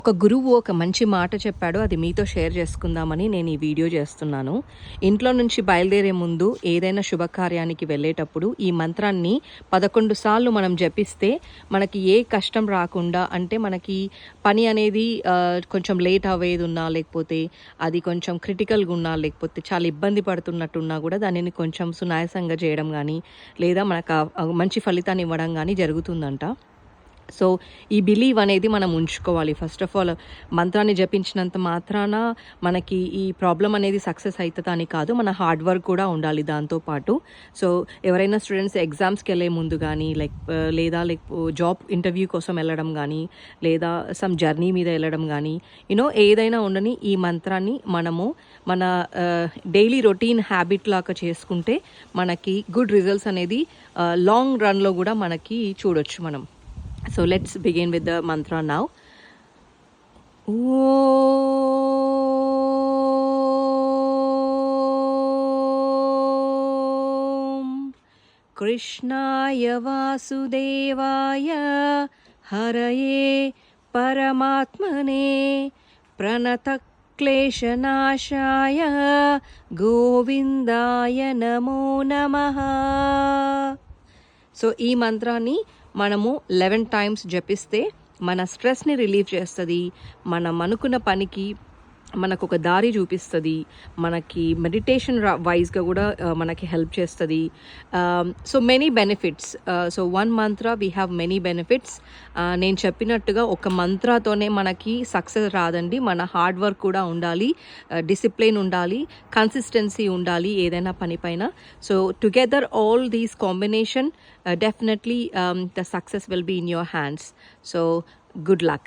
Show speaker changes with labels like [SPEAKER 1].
[SPEAKER 1] ఒక గురువు ఒక మంచి మాట చెప్పాడు. అది మీతో షేర్ చేసుకుందామని నేను ఈ వీడియో చేస్తున్నాను. ఇంట్లో నుంచి బయలుదేరే ముందు ఏదైనా శుభకార్యానికి వెళ్ళేటప్పుడు ఈ మంత్రాన్ని 11 సార్లు మనం జపిస్తే మనకి ఏ కష్టం రాకుండా, అంటే మనకి పని అనేది కొంచెం లేట్ అవ్వేదున్నా, లేకపోతే అది కొంచెం క్రిటికల్గా ఉన్నా, లేకపోతే చాలా ఇబ్బంది పడుతున్నట్టున్నా కూడా దానిని కొంచెం సునాయాసంగా చేయడం కానీ, లేదా మనకు మంచి ఫలితాన్ని ఇవ్వడం కానీ జరుగుతుందంట. సో ఈ బిలీవ్ అనేది మనం ఉంచుకోవాలి. ఫస్ట్ ఆఫ్ ఆల్ మంత్రాన్ని జపించినంత మాత్రాన మనకి ఈ ప్రాబ్లం అనేది సక్సెస్ అవుతుందా అని కాదు, మన హార్డ్ వర్క్ కూడా ఉండాలి దాంతోపాటు. సో ఎవరైనా స్టూడెంట్స్ ఎగ్జామ్స్కి వెళ్ళే ముందు కానీ, లేదా జాబ్ ఇంటర్వ్యూ కోసం వెళ్ళడం కానీ, లేదా సమ్ జర్నీ మీద వెళ్ళడం కానీ, ఏదైనా ఉండని ఈ మంత్రాన్ని మనము మన డైలీ రొటీన్ హ్యాబిట్ లాగా చేసుకుంటే మనకి గుడ్ రిజల్ట్స్ అనేది లాంగ్ రన్లో కూడా మనకి చూడొచ్చు మనం. So let's begin with the mantra now. Om Krishnaya Vasudevaya Haraye Paramatmane Pranatakleshanashaya Govindaya Namo Namaha. So ఈ మంత్రాన్ని మనము 11 టైమ్స్ జపిస్తే మన స్ట్రెస్ని రిలీవ్ చేస్తుంది, మనం అనుకున్న పనికి మనకు ఒక దారి చూపిస్తుంది, మనకి మెడిటేషన్ వైజ్గా కూడా మనకి హెల్ప్ చేస్తుంది. So many benefits. So one Mantra we have many benefits. నేను చెప్పినట్టుగా ఒక మంత్రతోనే మనకి సక్సెస్ రాదండి. మన హార్డ్ వర్క్ కూడా ఉండాలి, డిసిప్లిన్ ఉండాలి, కన్సిస్టెన్సీ ఉండాలి ఏదైనా పని పైన. So together all these combination definitely the success will be in your hands. So good luck.